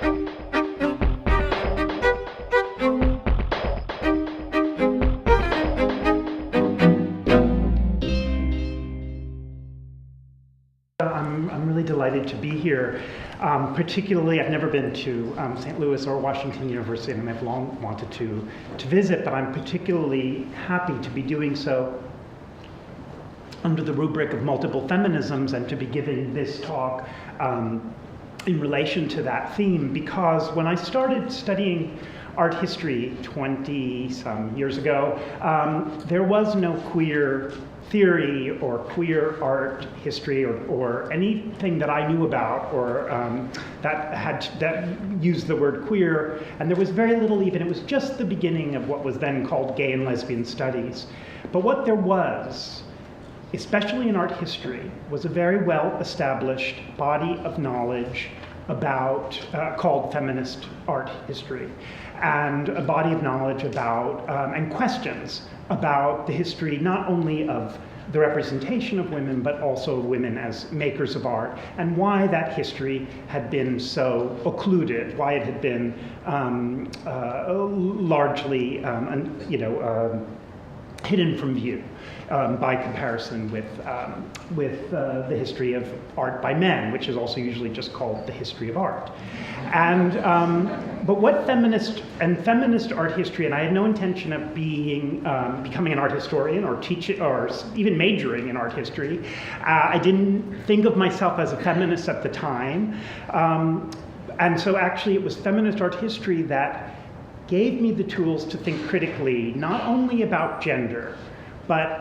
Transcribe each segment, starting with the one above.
I'm really delighted to be here. Particularly, I've never been to St. Louis or Washington University, and I've long wanted to visit, but I'm particularly happy to be doing so under the rubric of multiple feminisms and to be giving this talk in relation to that theme, because when I started studying art history 20-some years ago, there was no queer theory or queer art history or anything that I knew about or that used the word queer, and there was very little even. It was just the beginning of what was then called gay and lesbian studies. But what there was, especially in art history, was a very well-established body of knowledge about called feminist art history, and a body of knowledge about and questions about the history not only of the representation of women, but also of women as makers of art, and why that history had been so occluded, why it had been largely hidden from view by comparison with the history of art by men, which is also usually just called the history of art. And but what feminist art history, and I had no intention of becoming an art historian or teaching or even majoring in art history. I didn't think of myself as a feminist at the time, and so actually it was feminist art history that gave me the tools to think critically, not only about gender, but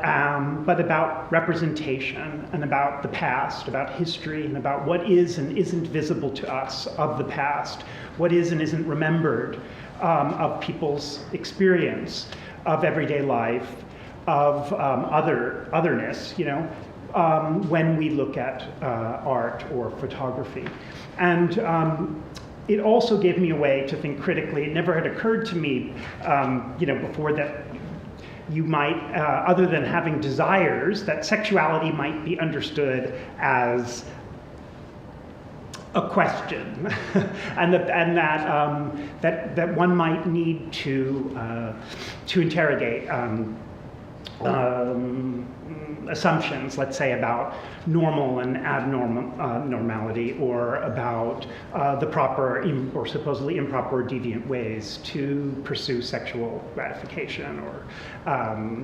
about representation and about the past, about history, and about what is and isn't visible to us of the past, what is and isn't remembered of people's experience of everyday life, of otherness, when we look at art or photography. And it also gave me a way to think critically. It never had occurred to me, before that you might, other than having desires, that sexuality might be understood as a question, and that one might need to interrogate assumptions, let's say, about normal and abnormality, or about the proper or supposedly improper or deviant ways to pursue sexual gratification or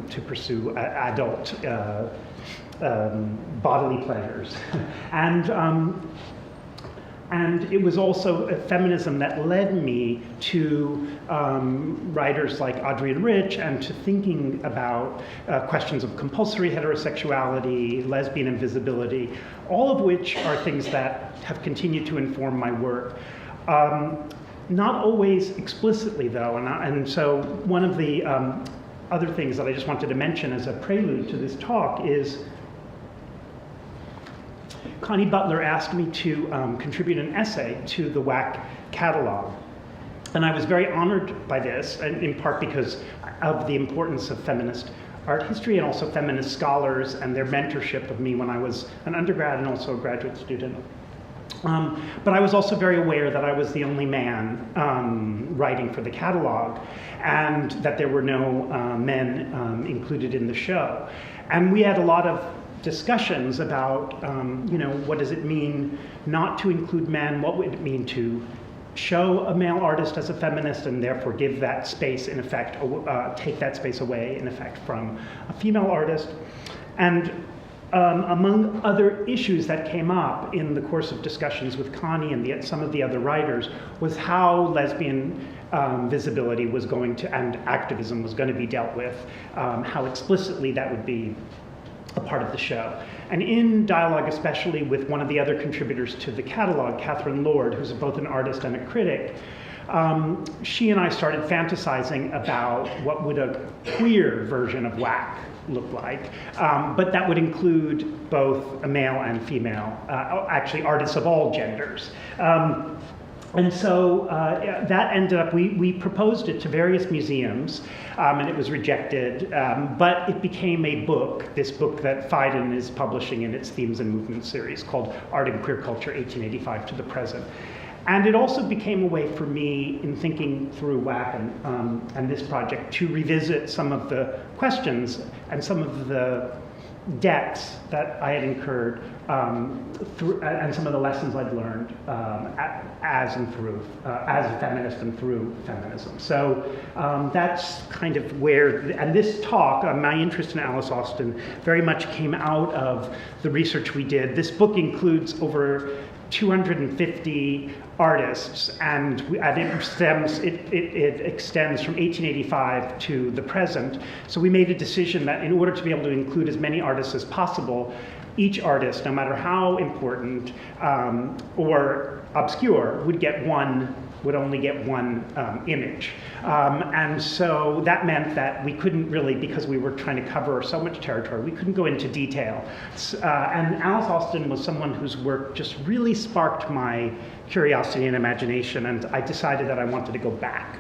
to pursue adult bodily pleasures. And it was also a feminism that led me to writers like Adrienne Rich, and to thinking about questions of compulsory heterosexuality, lesbian invisibility, all of which are things that have continued to inform my work. Not always explicitly, though, and so one of the other things that I just wanted to mention as a prelude to this talk is Connie Butler asked me to contribute an essay to the WAC catalog. And I was very honored by this, and in part because of the importance of feminist art history and also feminist scholars and their mentorship of me when I was an undergrad and also a graduate student. But I was also very aware that I was the only man writing for the catalog, and that there were no men included in the show. And we had a lot of discussions about, what does it mean not to include men? What would it mean to show a male artist as a feminist and therefore give that space, in effect, take that space away, in effect, from a female artist? And among other issues that came up in the course of discussions with Connie and some of the other writers was how lesbian visibility was going to, and activism was going to be dealt with, how explicitly that would be a part of the show. And in dialogue, especially with one of the other contributors to the catalog, Catherine Lord, who's both an artist and a critic, she and I started fantasizing about what would a queer version of WAC look like, but that would include both a male and female, actually artists of all genders. And so that ended up, we proposed it to various museums, and it was rejected, but it became a book, this book that Phaidon is publishing in its Themes and Movements series, called Art and Queer Culture, 1885 to the Present. And it also became a way for me, in thinking through WAC and this project, to revisit some of the questions and some of the debts that I had incurred and some of the lessons I'd learned as a feminist and through feminism. So that's kind of where, and this talk, my interest in Alice Austen very much came out of the research we did. This book includes over 250 artists, and it extends from 1885 to the present. So we made a decision that in order to be able to include as many artists as possible, each artist, no matter how important or obscure, would only get one image. And so that meant that we couldn't really, because we were trying to cover so much territory, we couldn't go into detail. And Alice Austen was someone whose work just really sparked my curiosity and imagination, and I decided that I wanted to go back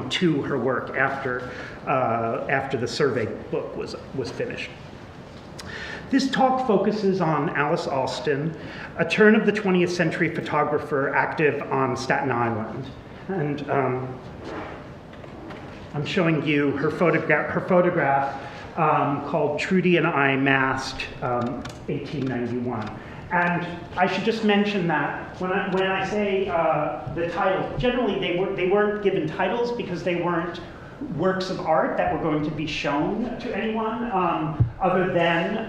to her work after the survey book was finished. This talk focuses on Alice Austen, a turn of the 20th century photographer active on Staten Island. And I'm showing you her photograph called Trudy and I Masked, 1891. And I should just mention that when I say the title, generally they weren't given titles because they weren't works of art that were going to be shown to anyone other than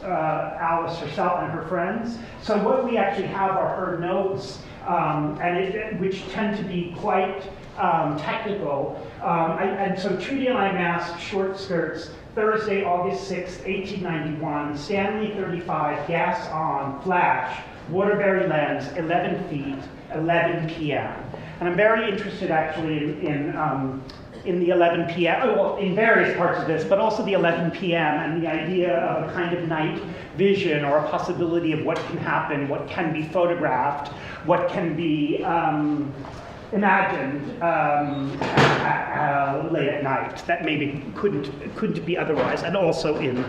Alice herself and her friends. So what we actually have are her notes, which tend to be quite technical. And so Trudy and I Masked, short skirts, Thursday, August 6th, 1891, Stanley 35, gas on, flash, Waterbury lens, 11 feet, 11 p.m. And I'm very interested actually in the 11 p.m., well, in various parts of this, but also the 11 p.m. and the idea of a kind of night vision or a possibility of what can happen, what can be photographed, what can be imagined late at night that maybe couldn't be otherwise, and also in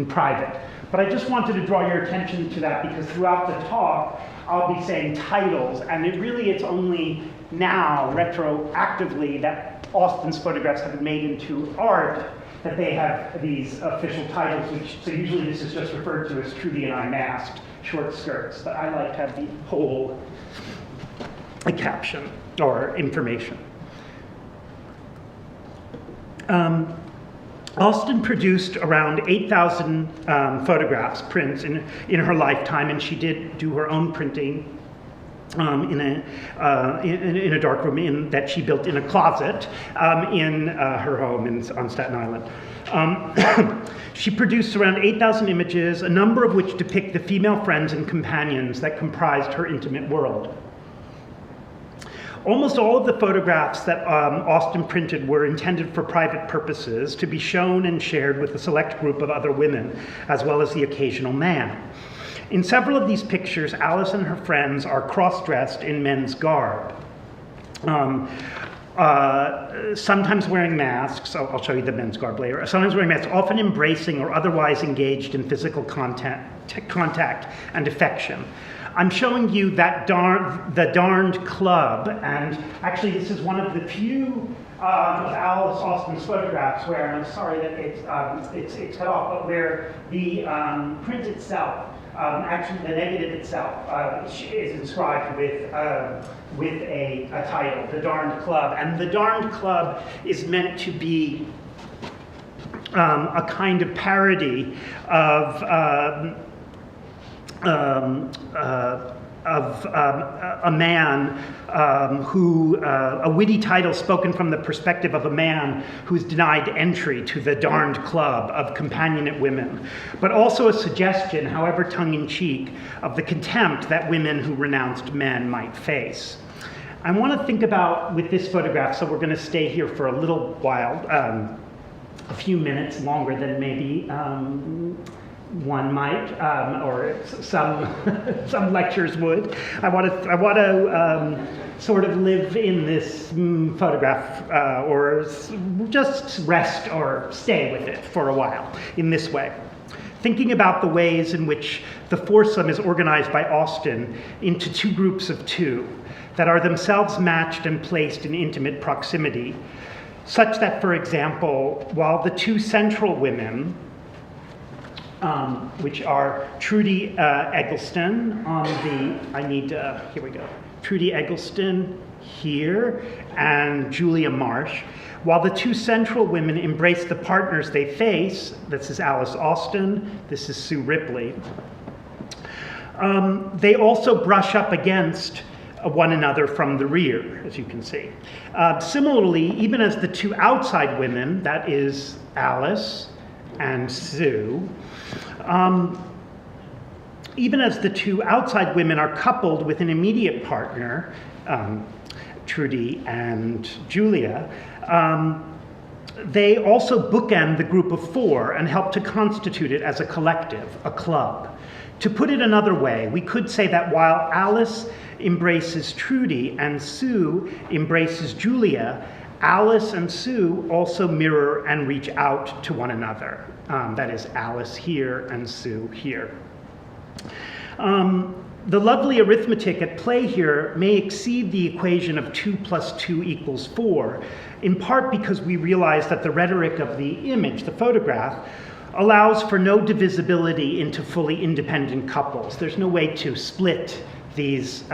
private. But I just wanted to draw your attention to that because throughout the talk, I'll be saying titles, and it's only now, retroactively, that Austen's photographs have been made into art, that they have these official titles, so usually this is just referred to as Trudy and I Masked, short skirts, but I like to have the whole caption or information. Austen produced around 8,000 photographs, prints in her lifetime, and she did do her own printing in a dark room that she built in a closet in her home on Staten Island. She produced around 8,000 images, a number of which depict the female friends and companions that comprised her intimate world. Almost all of the photographs that Austen printed were intended for private purposes, to be shown and shared with a select group of other women, as well as the occasional man. In several of these pictures, Alice and her friends are cross-dressed in men's garb, sometimes wearing masks. I'll show you the men's garb later. Sometimes wearing masks, often embracing or otherwise engaged in physical contact and affection. I'm showing you the Darned Club, and actually this is one of the few of Alice Austen's photographs where, and I'm sorry that it's cut off, but where the print itself, actually the negative itself, is inscribed with a title, The Darned Club. And The Darned Club is meant to be a kind of parody of a man a witty title spoken from the perspective of a man who's denied entry to the Darned Club of companionate women, but also a suggestion, however tongue-in-cheek, of the contempt that women who renounced men might face. I want to think about, with this photograph, so we're going to stay here for a little while, a few minutes longer than maybe one might, or some lectures would. I want to sort of live in this photograph, or just rest or stay with it for a while in this way. thinking about the ways in which the foursome is organized by Austen into two groups of two that are themselves matched and placed in intimate proximity, such that, for example, while the two central women, which are Trudy Eggleston on the, here we go, Trudy Eggleston here, and Julia Marsh, while the two central women embrace the partners they face, this is Alice Austen, this is Sue Ripley, they also brush up against one another from the rear, as you can see. Similarly, even as the two outside women, that is Alice and Sue, even as the two outside women are coupled with an immediate partner, Trudy and Julia, they also bookend the group of four and help to constitute it as a collective, a club. To put it another way, we could say that while Alice embraces Trudy and Sue embraces Julia, Alice and Sue also mirror and reach out to one another. That is Alice here and Sue here. The lovely arithmetic at play here may exceed the equation of 2 + 2 = 4, in part because we realize that the rhetoric of the image, the photograph, allows for no divisibility into fully independent couples. There's no way to split these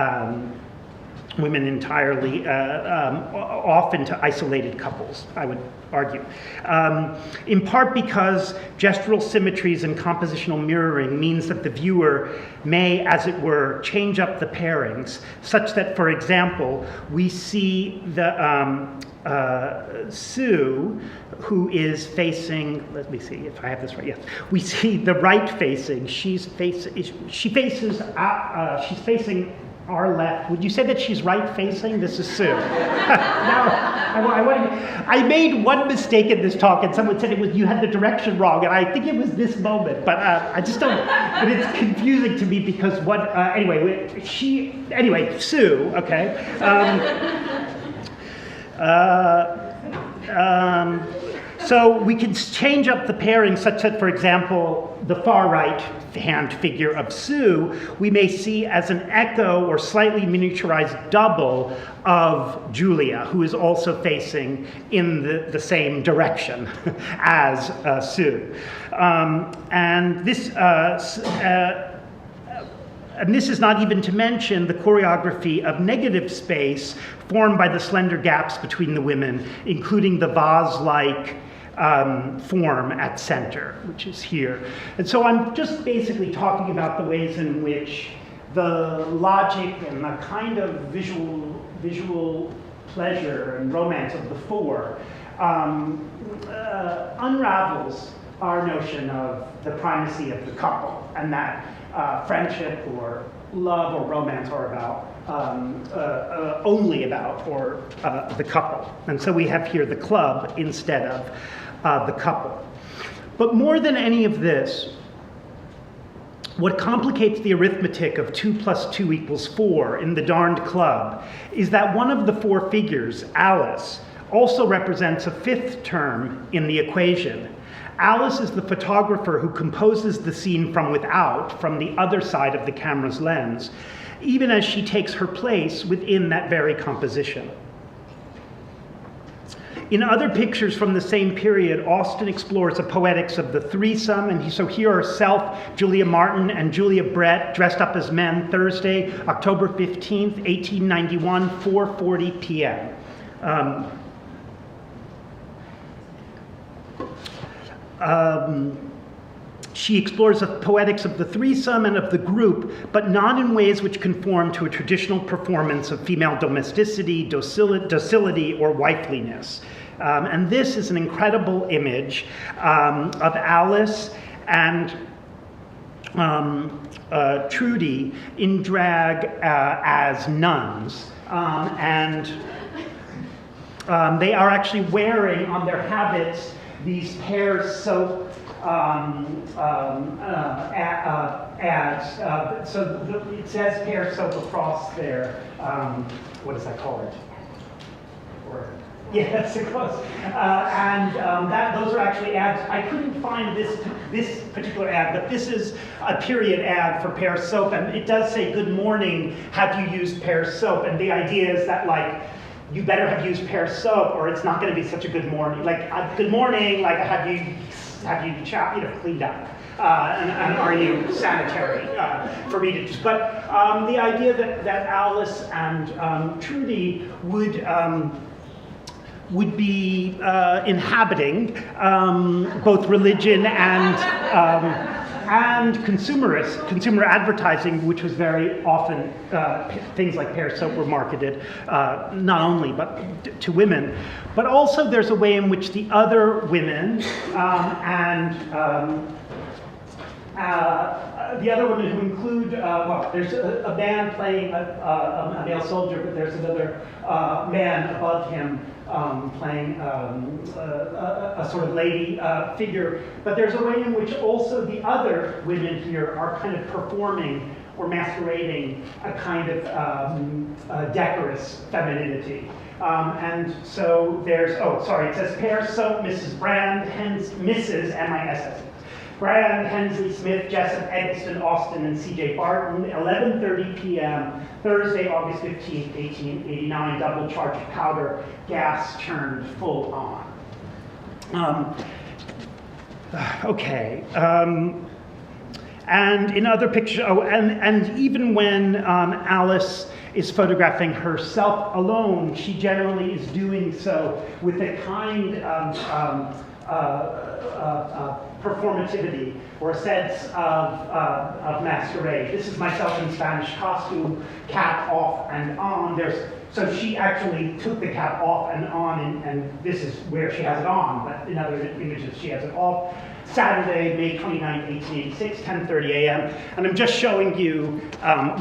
women entirely off into isolated couples, I would argue. In part because gestural symmetries and compositional mirroring means that the viewer may, as it were, change up the pairings, such that, for example, we see the Sue, who is facing, let me see if I have this right, yes. We see the right facing, she's facing our left. Would you say that she's right facing? This is Sue. I made one mistake in this talk, and someone said you had the direction wrong, and I think it was this moment, but I just don't, but it's confusing to me because Sue, okay. So we can change up the pairing such that, for example, the far right hand figure of Sue, we may see as an echo or slightly miniaturized double of Julia, who is also facing in the same direction as Sue. And this is not even to mention the choreography of negative space formed by the slender gaps between the women, including the vase-like form at center, which is here. And so I'm just basically talking about the ways in which the logic and the kind of visual pleasure and romance of the four unravels our notion of the primacy of the couple, and that friendship or love or romance are about only about the couple. And so we have here the club instead of the couple. But more than any of this, what complicates the arithmetic of 2 + 2 = 4 in the darned club is that one of the four figures, Alice, also represents a fifth term in the equation. Alice is the photographer who composes the scene from without, from the other side of the camera's lens, even as she takes her place within that very composition. In other pictures from the same period, Austen explores the poetics of the threesome, and so here are Self, Julia Martin, and Julia Brett dressed up as men, Thursday, October 15th, 1891, 4:40 p.m. She explores the poetics of the threesome and of the group, but not in ways which conform to a traditional performance of female domesticity, docility, or wifeliness. And this is an incredible image of Alice and Trudy in drag as nuns. They are actually wearing on their habits these pear soap ads. So it says pear soap across their, what is that called? Or Yes, it was. Those are actually ads. I couldn't find this particular ad, but this is a period ad for Pear soap, and it does say, "Good morning, have you used Pear soap?" And the idea is that, like, you better have used Pear soap, or it's not going to be such a good morning. Like, good morning, like, have you cleaned up? And are you sanitary for me to just, but the idea that Alice and Trudy would be inhabiting both religion and consumer advertising, which was very often, things like Pear soap were marketed not only but to women, but also there's a way in which the other women the other women who include, there's a man playing a male soldier, but there's another man above him playing a sort of lady figure. But there's a way in which also the other women here are kind of performing or masquerading a kind of decorous femininity. And so there's, it says Pear soap, Mrs. Brand, Mrs. M-I-S-S. Brand, Hensley, Smith, Jessup, Eggleston, Austen, and C.J. Barton, 11:30 p.m., Thursday, August 15th, 1889, double charge of powder, gas turned full on. And in other pictures, and even when Alice is photographing herself alone, she generally is doing so with a kind of performativity or a sense of masquerade. This is myself in Spanish costume, cap off and on. So she actually took the cap off and on, and this is where she has it on, but in other images she has it off. Saturday, May 29, 1886, 10:30 a.m. And I'm just showing you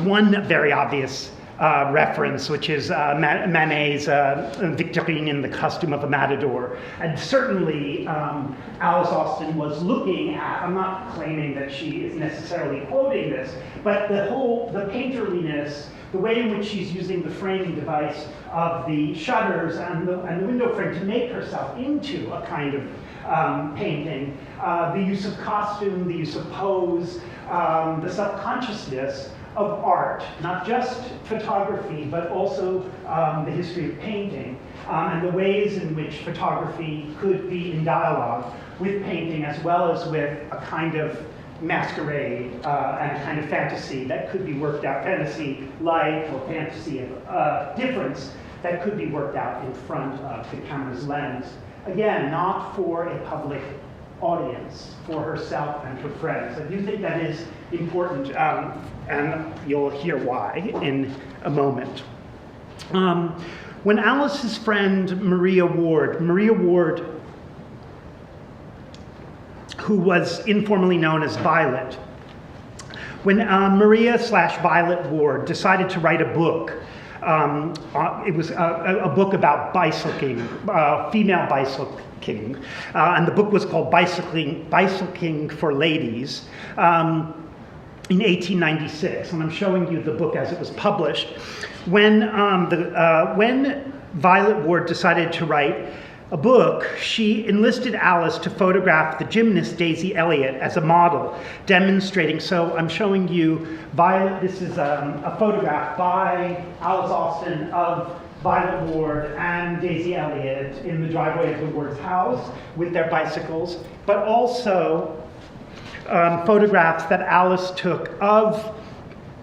one very obvious reference, which is Manet's Victorine in the costume of a matador. And certainly Alice Austen was looking at, I'm not claiming that she is necessarily quoting this, but the painterliness, the way in which she's using the framing device of the shutters and the window frame to make herself into a kind of painting, the use of costume, the use of pose, the self-consciousness of art, not just photography, but also the history of painting, and the ways in which photography could be in dialogue with painting, as well as with a kind of masquerade and a kind of fantasy that could be worked out, fantasy light or fantasy of difference that could be worked out in front of the camera's lens. Again, not for a public audience, for herself and her friends. I do think that is important, and you'll hear why in a moment. When Alice's friend Maria Ward, who was informally known as Violet, when Maria/Violet Ward decided to write a book, it was a book about bicycling, female bicycling, and the book was called Bicycling for Ladies, in 1896, and I'm showing you the book as it was published. When Violet Ward decided to write a book, she enlisted Alice to photograph the gymnast Daisy Elliott as a model, demonstrating. So I'm showing you Violet. This is a photograph by Alice Austen of Violet Ward and Daisy Elliott in the driveway of the Ward's house with their bicycles, but also photographs that Alice took of,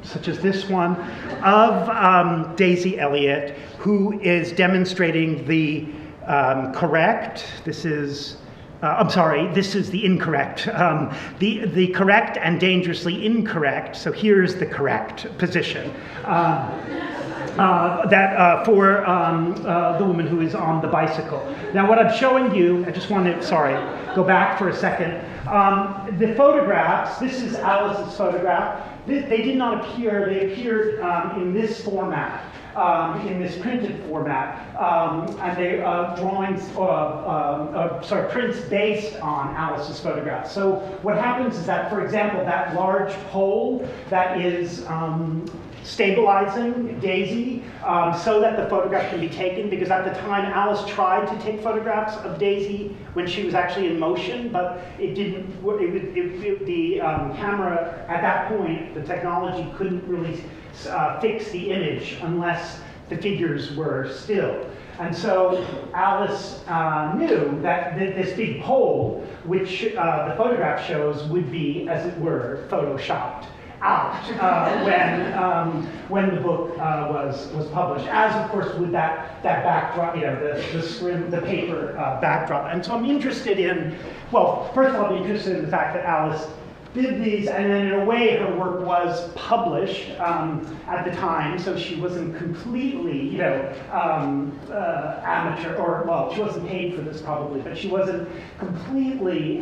such as this one, of Daisy Elliott, who is demonstrating the correct, this is the incorrect, the correct and dangerously incorrect, so here's the correct position, for the woman who is on the bicycle. Now what I'm showing you, I just want to, go back for a second. The photographs, this is Alice's photograph. They did not appear, they appeared in this format. In this printed format, and they drawings, prints based on Alice's photographs. So what happens is that, for example, that large pole that is stabilizing Daisy so that the photograph can be taken, because at the time Alice tried to take photographs of Daisy when she was actually in motion, but it didn't, the camera at that point, the technology couldn't really fix the image unless the figures were still. And so Alice knew that this big pole, which the photograph shows, would be, as it were, photoshopped out when the book was published, as of course with that backdrop, the paper backdrop. And so I'm interested in, well, first of all, I'm interested in the fact that Alice did these, and then in a way her work was published at the time, so she wasn't completely, amateur, or, well, she wasn't paid for this probably, but she wasn't completely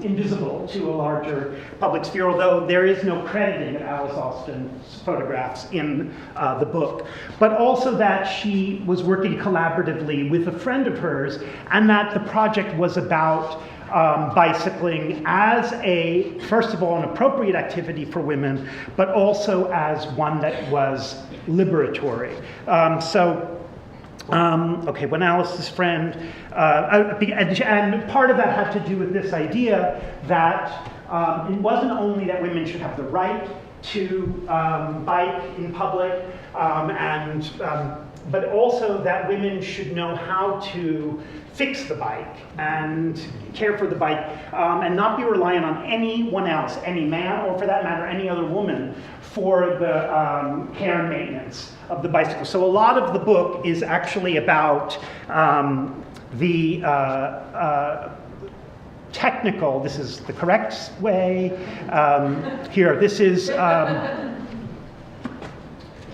invisible to a larger public sphere, although there is no crediting of Alice Austen's photographs in the book. But also that she was working collaboratively with a friend of hers, and that the project was about bicycling as first of all, an appropriate activity for women, but also as one that was liberatory. When Alice's friend, and part of that had to do with this idea that it wasn't only that women should have the right to bike in public, but also that women should know how to fix the bike and care for the bike, and not be reliant on anyone else, any man, or for that matter, any other woman, for the care and maintenance of the bicycle. So a lot of the book is actually about the technical, this is the correct way, here, this is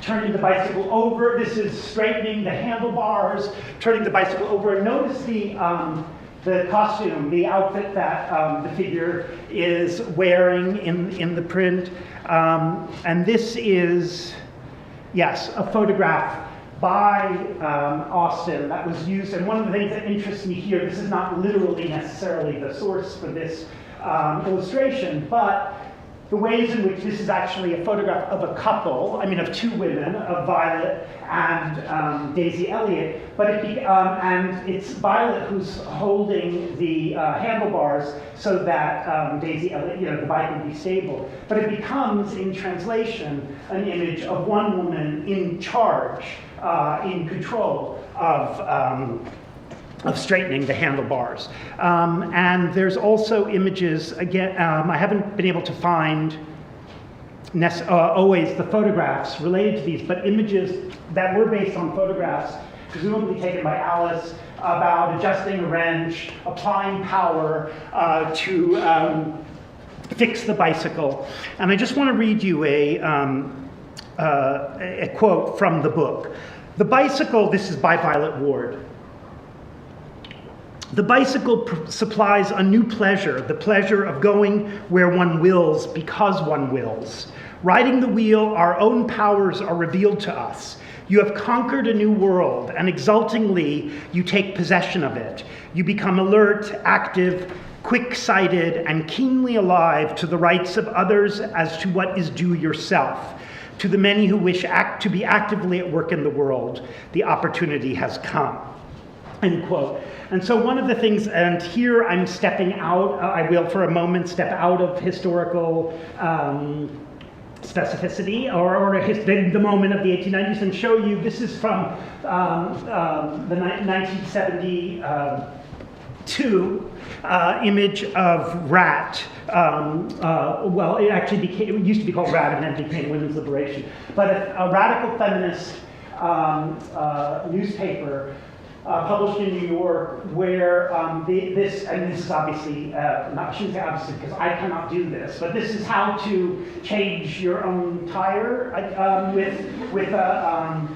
turning the bicycle over. This is straightening the handlebars, turning the bicycle over. And notice the costume, the outfit that the figure is wearing in the print. And this is, yes, a photograph by Austen that was used. And one of the things that interests me here, this is not literally necessarily the source for this illustration, but the ways in which this is actually a photograph of a couple, of two women, of Violet and Daisy Eliot, but and it's Violet who's holding the handlebars so that Daisy Eliot, the bike would be stable. But it becomes, in translation, an image of one woman in charge, in control of straightening the handlebars. And there's also images, again, I haven't been able to find always the photographs related to these, but images that were based on photographs, presumably taken by Alice, about adjusting a wrench, applying power to fix the bicycle. And I just want to read you a quote from the book. The bicycle, this is by Violet Ward. The bicycle supplies a new pleasure, the pleasure of going where one wills because one wills. Riding the wheel, our own powers are revealed to us. You have conquered a new world, and exultingly you take possession of it. You become alert, active, quick-sighted, and keenly alive to the rights of others as to what is due yourself. To the many who wish to be actively at work in the world, the opportunity has come. End quote. And so one of the things, and here I'm stepping out, I will for a moment step out of historical specificity or the moment of the 1890s and show you, this is from the 1972 image of Rat. Well, it actually it used to be called Rat and then became Women's Liberation. But a radical feminist newspaper published in New York, where this is obviously, I shouldn't say obviously because I cannot do this, but this is how to change your own tire with a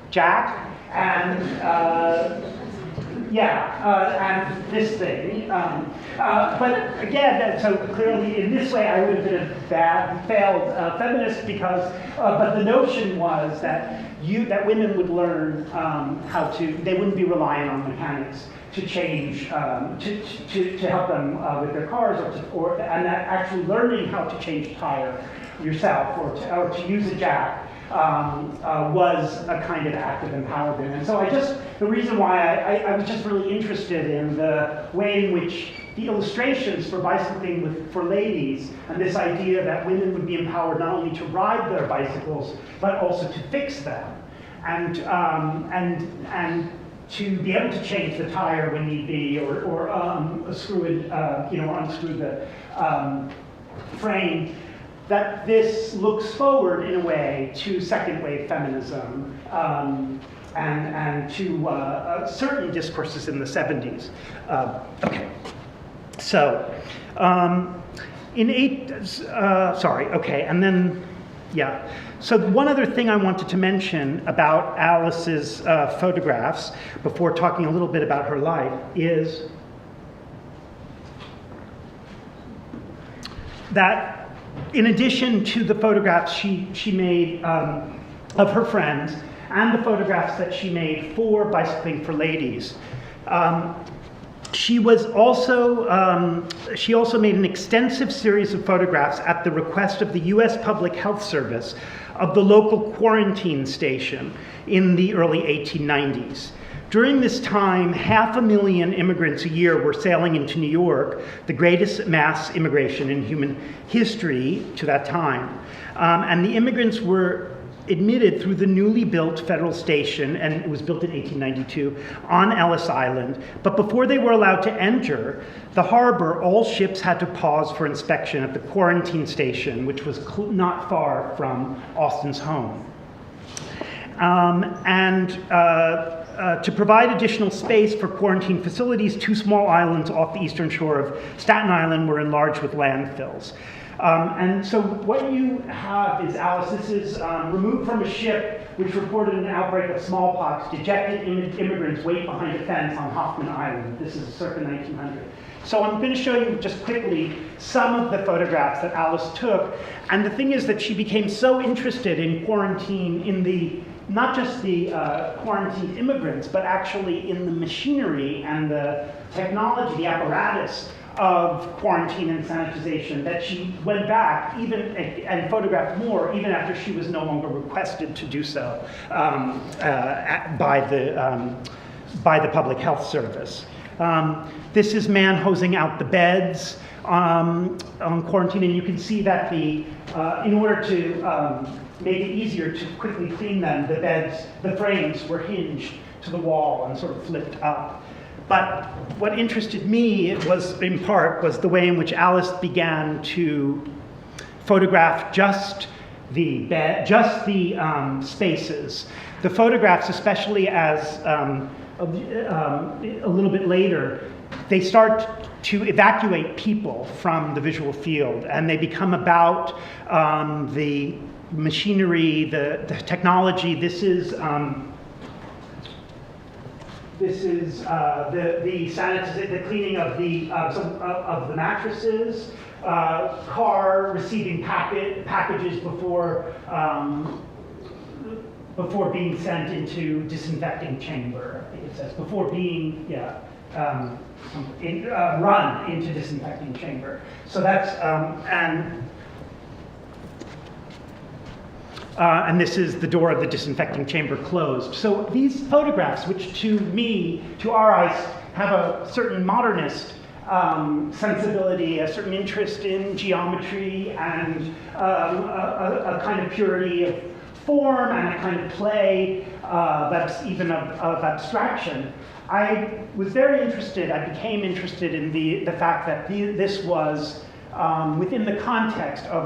jack and and this thing. But again, so clearly in this way I would have been a failed feminist because, but the notion was that women would learn they wouldn't be relying on mechanics to change, to help them with their cars, and that actually learning how to change tire yourself or to use a jack was a kind of act of empowerment. And so the reason why I was just really interested in the way in which the illustrations for bicycling for ladies and this idea that women would be empowered not only to ride their bicycles, but also to fix them. And to be able to change the tire when need be, or unscrew the frame, that this looks forward in a way to second wave feminism and to certain discourses in the 70s. Okay, so and then, yeah. So one other thing I wanted to mention about Alice's photographs before talking a little bit about her life is that in addition to the photographs she made of her friends and the photographs that she made for Bicycling for Ladies, she also made an extensive series of photographs at the request of the U.S. Public Health Service of the local quarantine station in the early 1890s. During this time, 500,000 immigrants a year were sailing into New York, the greatest mass immigration in human history to that time. And the immigrants were admitted through the newly built federal station, and it was built in 1892, on Ellis Island. But before they were allowed to enter the harbor, all ships had to pause for inspection at the quarantine station, which was not far from Austen's home. To provide additional space for quarantine facilities, 2 small islands off the eastern shore of Staten Island were enlarged with landfills. And so what you have is Alice. This is removed from a ship which reported an outbreak of smallpox. Dejected immigrants wait behind a fence on Hoffman Island. This is circa 1900. So I'm going to show you just quickly some of the photographs that Alice took. And the thing is that she became so interested in quarantine, in not just the quarantined immigrants, but actually in the machinery and the technology, the apparatus of quarantine and sanitization, that she went back and photographed more even after she was no longer requested to do so by the Public Health Service. This is man hosing out the beds on quarantine, and you can see that in order to make it easier to quickly clean them, the frames were hinged to the wall and sort of flipped up. But what interested me was the way in which Alice began to photograph just the spaces. The photographs, especially as a little bit later, they start to evacuate people from the visual field, and they become about the machinery, the technology. This is the cleaning of the mattresses, car receiving packages before being sent into disinfecting chamber. I think it says before being run into disinfecting chamber. So that's and this is the door of the disinfecting chamber closed. So these photographs, which to our eyes, have a certain modernist sensibility, a certain interest in geometry, and a kind of purity of form, and a kind of play that's even of abstraction. I was very interested, I became interested in the fact that this was within the context of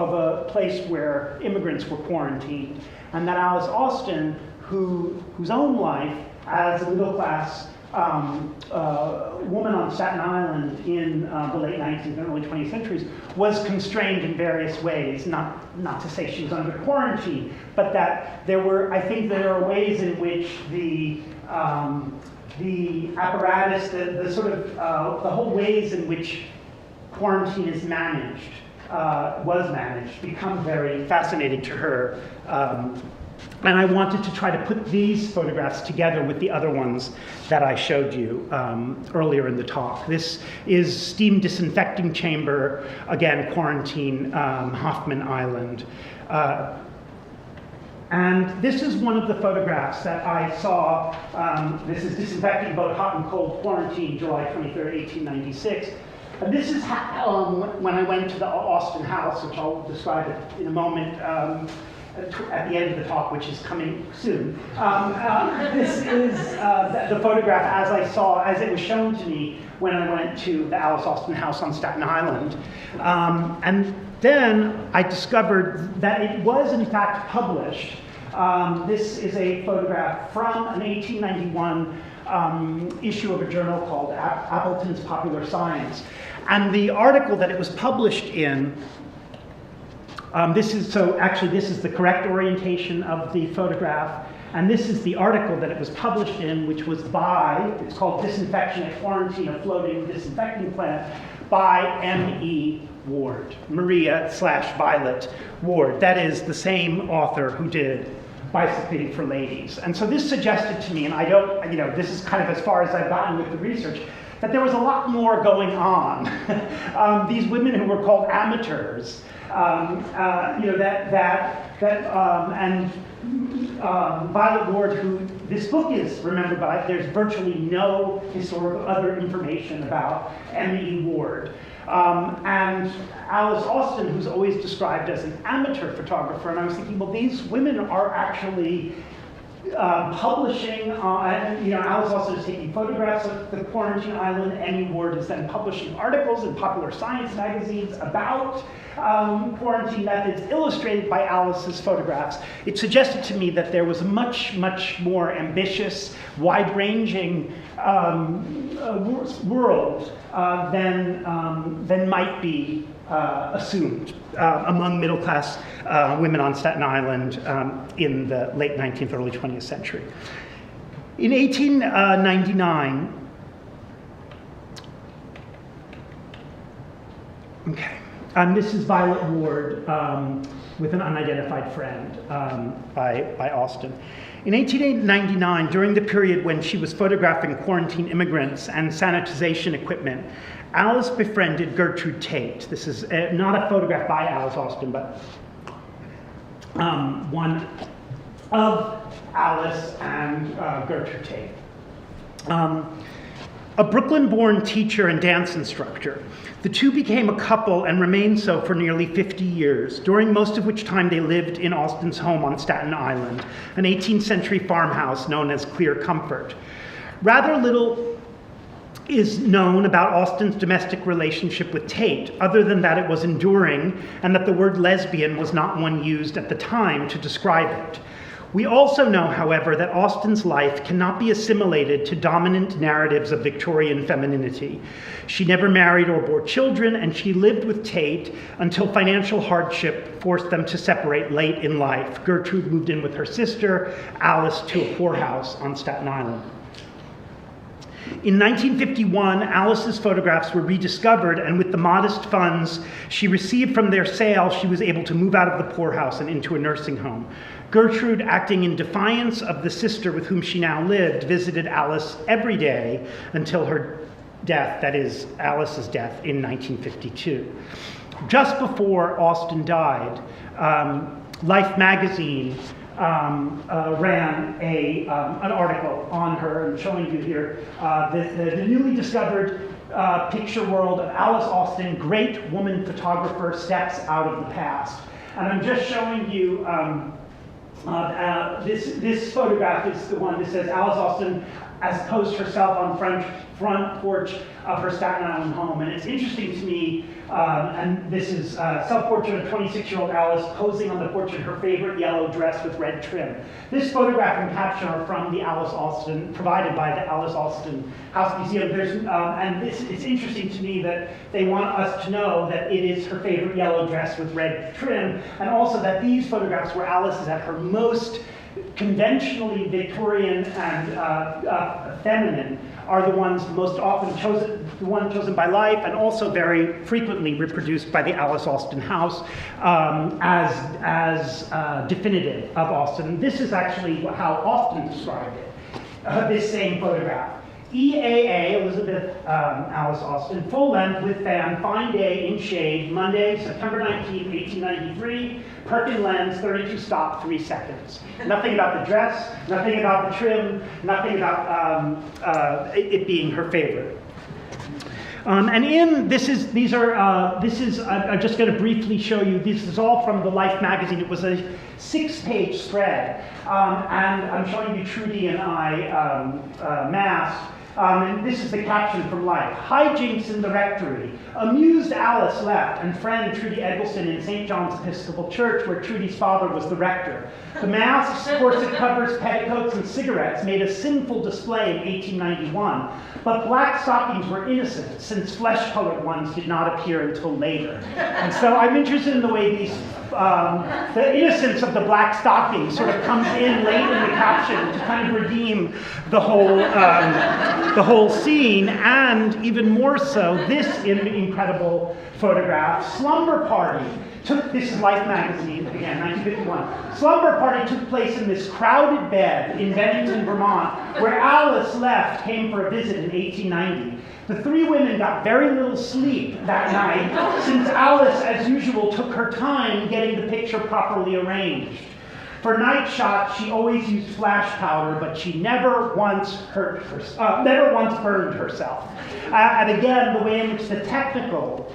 a place where immigrants were quarantined, and that Alice Austen, whose own life as a middle-class woman on Staten Island in the late 19th and early 20th centuries, was constrained in various ways. Not to say she was under quarantine, but that I think there are ways in which the apparatus, the whole ways in which quarantine is was managed, become very fascinating to her. And I wanted to try to put these photographs together with the other ones that I showed you earlier in the talk. This is steam disinfecting chamber, again, quarantine, Hoffman Island. And this is one of the photographs that I saw. This is disinfecting boat, hot and cold quarantine, July 23rd, 1896. And this is when I went to the Austen house, which I'll describe it in a moment, at the end of the talk, which is coming soon. This is the photograph as it was shown to me when I went to the Alice Austen house on Staten Island. And then I discovered that it was in fact published. This is a photograph from an 1891 issue of a journal called Appleton's Popular Science. And the article that it was published in, this is the correct orientation of the photograph, and this is the article that it was published in, which was it's called Disinfection at Quarantine, a Floating Disinfecting Plant, by M.E. Ward, Maria/Violet Ward. That is the same author who did Bicycling for Ladies. And so this suggested to me, and this is kind of as far as I've gotten with the research, that there was a lot more going on. These women who were called amateurs, and Violet Ward, who this book is remembered by, there's virtually no historical other information about M.E. Ward. And Alice Austen, who's always described as an amateur photographer, and I was thinking, well, these women are actually publishing, Alice Austen is taking photographs of the quarantine island. M.E. Ward is then publishing articles in popular science magazines about quarantine methods illustrated by Alice's photographs. It suggested to me that there was a much, much more ambitious, wide-ranging world than might be assumed among middle-class women on Staten Island in the late 19th, early 20th century. In 1899, this is Violet Ward with an unidentified friend by Austen. In 1899, during the period when she was photographing quarantine immigrants and sanitization equipment, Alice befriended Gertrude Tate. This is not a photograph by Alice Austen, but one of Alice and Gertrude Tate. A Brooklyn-born teacher and dance instructor, the two became a couple and remained so for nearly 50 years, during most of which time they lived in Austen's home on Staten Island, an 18th century farmhouse known as Clear Comfort. Rather little is known about Austen's domestic relationship with Tate, other than that it was enduring and that the word lesbian was not one used at the time to describe it. We also know, however, that Austen's life cannot be assimilated to dominant narratives of Victorian femininity. She never married or bore children, and she lived with Tate until financial hardship forced them to separate late in life. Gertrude moved in with her sister, Alice, to a poorhouse on Staten Island. In 1951, Alice's photographs were rediscovered, and with the modest funds she received from their sale, she was able to move out of the poorhouse and into a nursing home. Gertrude, acting in defiance of the sister with whom she now lived, visited Alice every day until her death, that is, Alice's death, in 1952. Just before Austen died, Life magazine ran an article on her, and showing you here the newly discovered picture world of Alice Austen, great woman photographer, steps out of the past. And I'm just showing you this photograph is the one that says Alice Austen as posed herself on front porch of her Staten Island home. And it's interesting to me, and this is self-portrait of 26-year-old Alice posing on the porch in her favorite yellow dress with red trim. This photograph and caption are from the Alice Austen, provided by the Alice Austen House Museum. It's interesting to me that they want us to know that it is her favorite yellow dress with red trim, and also that these photographs where Alice is at her most conventionally Victorian and feminine are the ones most often chosen, the one chosen by Life, and also very frequently reproduced by the Alice Austen house as definitive of Austen. This is actually how Austen described it, this same photograph. EAA, Elizabeth Alice Austen, full length with fan, fine day in shade, Monday, September 19, 1893, Perkin lens, 32 stop, 3 seconds. Nothing about the dress, nothing about the trim, nothing about it being her favorite. I'm just going to briefly show you, this is all from the Life magazine. It was a 6-page spread, and I'm showing you Trudy and I masked. And this is the caption from Life. Hijinks in the rectory. Amused Alice left, and friend Trudy Eggleston in St. John's Episcopal Church, where Trudy's father was the rector. The masks, corset covers, petticoats, and cigarettes made a sinful display in 1891, but black stockings were innocent, since flesh-colored ones did not appear until later. And so I'm interested in the way these, the innocence of the black stocking sort of comes in late in the caption to kind of redeem the whole scene, and even more so, this incredible photograph, Slumber Party. This is Life magazine, again, 1951. Slumber Party took place in this crowded bed in Bennington, Vermont, where Alice came for a visit in 1890. The 3 women got very little sleep that night, since Alice, as usual, took her time getting the picture properly arranged. For night shots, she always used flash powder, but she never once burned herself. And again, the way in which the technical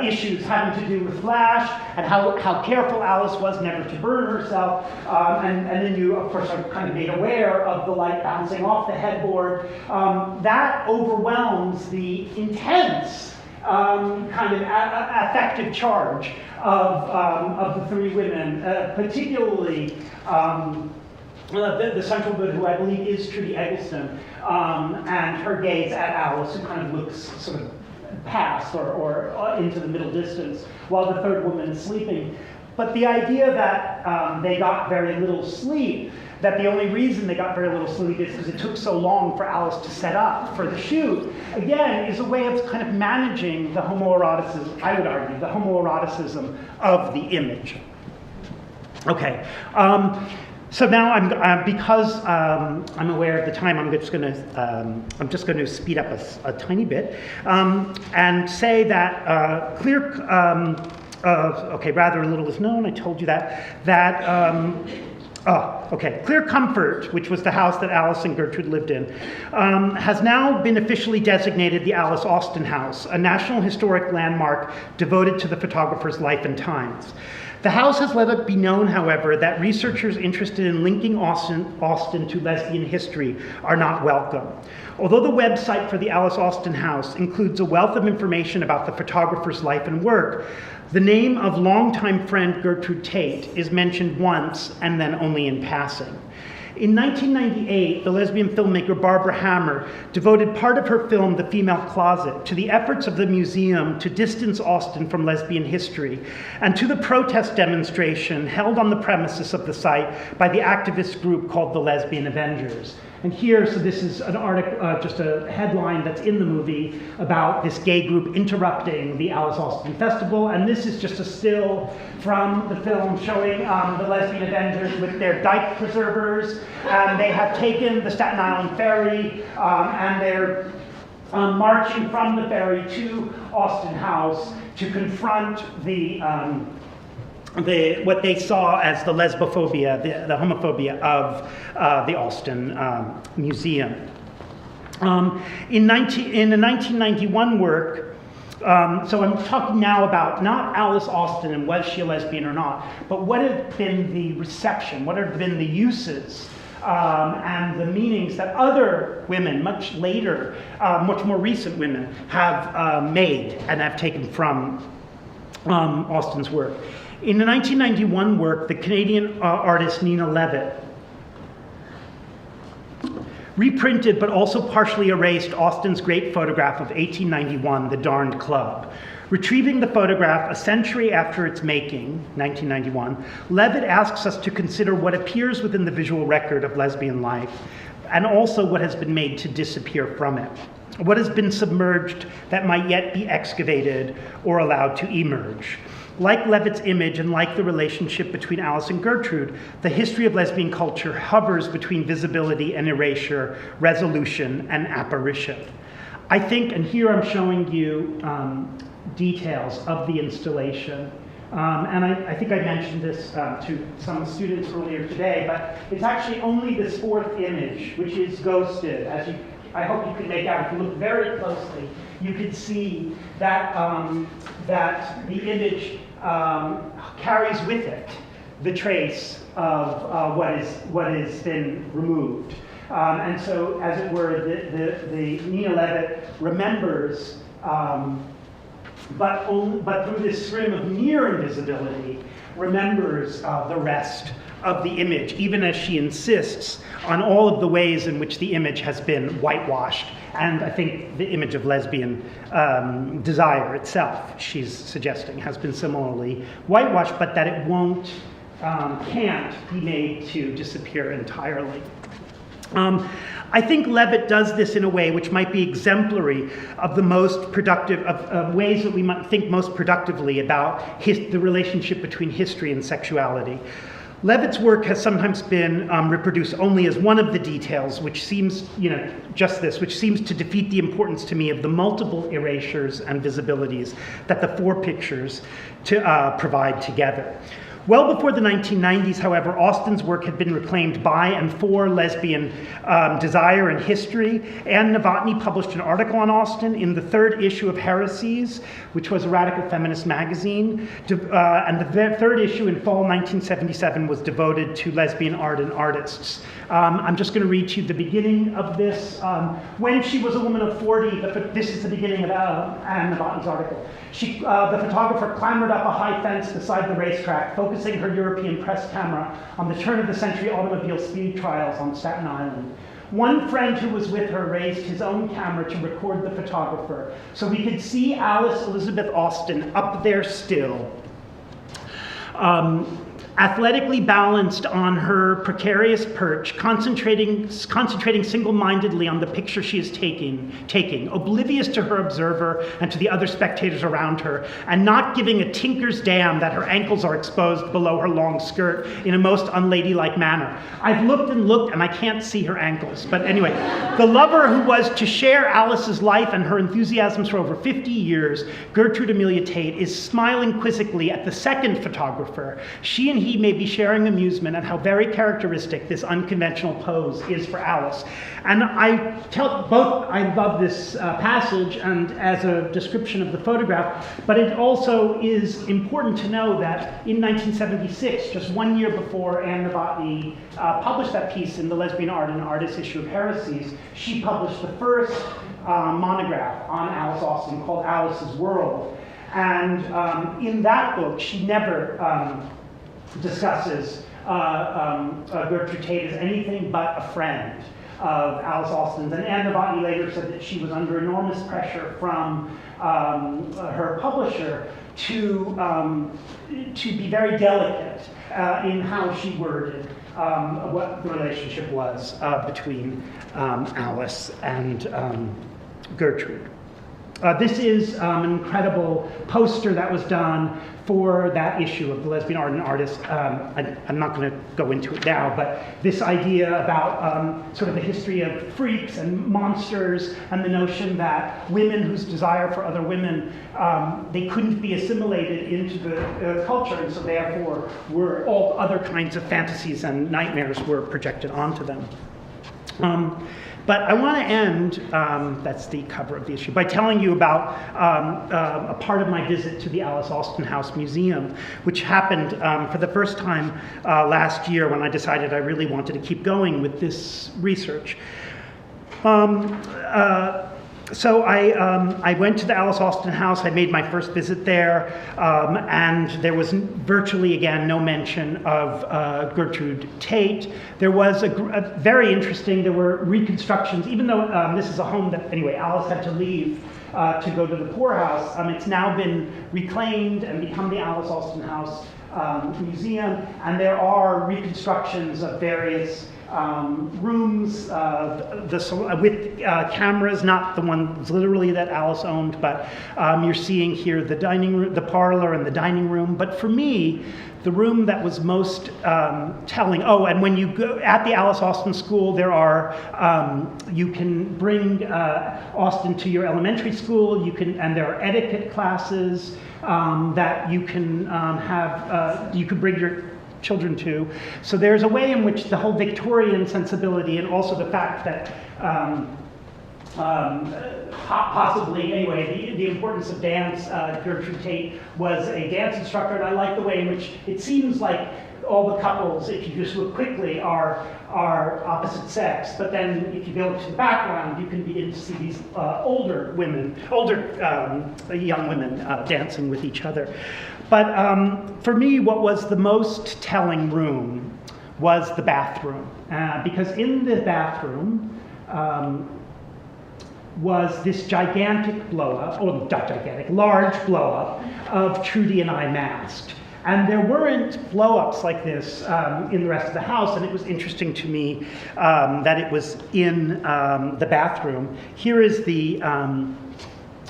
issues having to do with flash and how careful Alice was never to burn herself, and then you, of course, are kind of made aware of the light bouncing off the headboard. That overwhelms the intense kind of affective charge of the 3 women, particularly the central good, who I believe is Trudy Eggleston, and her gaze at Alice, who kind of looks sort of past or into the middle distance, while the 3rd woman is sleeping. But the idea that they got very little sleep, that the only reason they got very little sleep is because it took so long for Alice to set up for the shoot, again, is a way of kind of managing the homoeroticism, I would argue, the homoeroticism of the image. Okay. So now because I'm aware of the time, I'm just going to speed up a tiny bit and say that rather little is known. I told you that. Clear Comfort, which was the house that Alice and Gertrude lived in, has now been officially designated the Alice Austen House, a National Historic Landmark devoted to the photographer's life and times. The house has let it be known, however, that researchers interested in linking Austen to lesbian history are not welcome. Although the website for the Alice Austen House includes a wealth of information about the photographer's life and work, the name of longtime friend Gertrude Tate is mentioned once and then only in passing. In 1998, the lesbian filmmaker Barbara Hammer devoted part of her film, The Female Closet, to the efforts of the museum to distance Austen from lesbian history and to the protest demonstration held on the premises of the site by the activist group called the Lesbian Avengers. And here, so this is an article, just a headline that's in the movie about this gay group interrupting the Alice Austen Festival. And this is just a still from the film showing the Lesbian Avengers with their dike preservers. And they have taken the Staten Island ferry and they're marching from the ferry to Austen House to confront what they saw as the lesbophobia, the homophobia of the Austen Museum. In the 1991 work, so I'm talking now about not Alice Austen and was she a lesbian or not, but what had been the reception, what had been the uses and the meanings that other women, much later, much more recent women, have made and have taken from Austen's work. In the 1991 work, the Canadian artist Nina Levitt reprinted but also partially erased Austen's great photograph of 1891, The Darned Club. Retrieving the photograph a century after its making, 1991, Levitt asks us to consider what appears within the visual record of lesbian life and also what has been made to disappear from it. What has been submerged that might yet be excavated or allowed to emerge. Like Levitt's image and like the relationship between Alice and Gertrude, the history of lesbian culture hovers between visibility and erasure, resolution and apparition. I think, and here I'm showing you details of the installation. And I think I mentioned this to some students earlier today, but it's actually only this fourth image, which is ghosted. As I hope you can make out, if you look very closely, you can see that, that the image carries with it the trace of what has been removed. And so, as it were, the Nina Levitt remembers, but through this stream of near invisibility, remembers the rest of the image, even as she insists on all of the ways in which the image has been whitewashed. And I think the image of lesbian desire itself, she's suggesting, has been similarly whitewashed, but that it can't be made to disappear entirely. I think Levitt does this in a way which might be exemplary of the most productive, of ways that we might think most productively about the relationship between history and sexuality. Levitt's work has sometimes been reproduced only as one of the details, which seems, which seems to defeat the importance to me of the multiple erasures and visibilities that the four pictures provide together. Well before the 1990s, however, Austen's work had been reclaimed by and for lesbian desire and history. Anne Novotny published an article on Austen in the third issue of Heresies, which was a radical feminist magazine. And the third issue in fall 1977 was devoted to lesbian art and artists. I'm just going to read to you the beginning of this. When she was a woman of 40, this is the beginning of Anne Novotny's article. The photographer clambered up a high fence beside the racetrack, focusing her European press camera on the turn-of-the-century automobile speed trials on Staten Island. One friend who was with her raised his own camera to record the photographer, so we could see Alice Elizabeth Austen up there still. Athletically balanced on her precarious perch, concentrating single-mindedly on the picture she is taking, oblivious to her observer and to the other spectators around her, and not giving a tinker's damn that her ankles are exposed below her long skirt in a most unladylike manner. I've looked and I can't see her ankles. But anyway, the lover who was to share Alice's life and her enthusiasms for over 50 years, Gertrude Amelia Tate, is smiling quizzically at the second photographer. She and he may be sharing amusement at how very characteristic this unconventional pose is for Alice. And I love this passage and as a description of the photograph, but it also is important to know that in 1976, just 1 year before Anne Novotny published that piece in the Lesbian Art and Artist issue of Heresies, she published the first monograph on Alice Austen called Alice's World. And in that book, she never discusses Gertrude Tate as anything but a friend of Alice Austen's. And Anne Novotny later said that she was under enormous pressure from her publisher to be very delicate in how she worded what the relationship was between Alice and Gertrude. This is an incredible poster that was done for that issue of the Lesbian Art and Artist. I'm not going to go into it now, but this idea about sort of the history of freaks and monsters and the notion that women whose desire for other women, they couldn't be assimilated into the culture, and so therefore all other kinds of fantasies and nightmares were projected onto them. But I want to end, that's the cover of the issue, by telling you about a part of my visit to the Alice Austen House Museum, which happened for the first time last year when I decided I really wanted to keep going with this research. So I went to the Alice Austen House. I made my first visit there, and there was virtually, again, no mention of Gertrude Tate. There was a very interesting, there were reconstructions, even though this is a home that, anyway, Alice had to leave to go to the poorhouse. It's now been reclaimed and become the Alice Austen House Museum, and there are reconstructions of various rooms with cameras, not the ones literally that Alice owned, but you're seeing here the dining room, the parlor and the dining room. But for me, the room that was most telling, oh, and when you go at the Alice Austen School, there are, you can bring Austen to your elementary school, and there are etiquette classes that you can you could bring your children to. So there's a way in which the whole Victorian sensibility, and also the fact that possibly, anyway, the importance of dance. Gertrude Tate was a dance instructor, and I like the way in which it seems like all the couples, if you just look quickly, are opposite sex. But then if you go to the background, you can begin to see these older young women dancing with each other. But for me, what was the most telling room was the bathroom. Because in the bathroom, was this gigantic blow-up, or not gigantic, large blow-up of Trudy and I masked. And there weren't blow-ups like this in the rest of the house, and it was interesting to me that it was in the bathroom. Here is the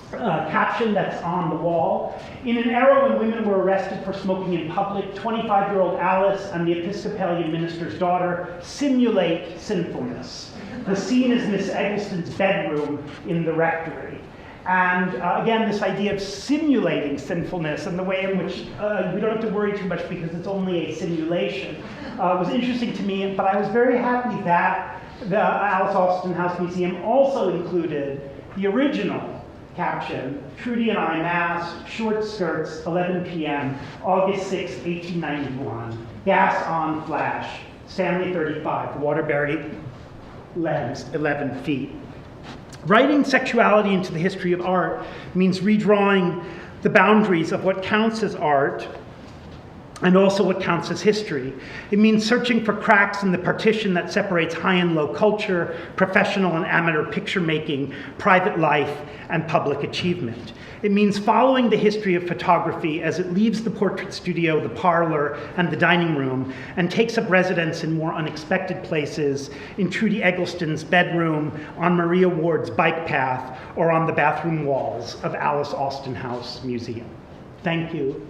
caption that's on the wall. In an era when women were arrested for smoking in public, 25-year-old Alice and the Episcopalian minister's daughter simulate sinfulness. The scene is Miss Eggleston's bedroom in the rectory. And again, this idea of simulating sinfulness and the way in which we don't have to worry too much because it's only a simulation was interesting to me, but I was very happy that the Alice Austen House Museum also included the original caption, Trudy and I masked, short skirts, 11 p.m., August 6, 1891, gas on flash, Stanley 35, Waterbury lens, 11 feet. Writing sexuality into the history of art means redrawing the boundaries of what counts as art and also what counts as history. It means searching for cracks in the partition that separates high and low culture, professional and amateur picture making, private life, and public achievement. It means following the history of photography as it leaves the portrait studio, the parlor, and the dining room, and takes up residence in more unexpected places, in Trudy Eggleston's bedroom, on Maria Ward's bike path, or on the bathroom walls of Alice Austen House Museum. Thank you.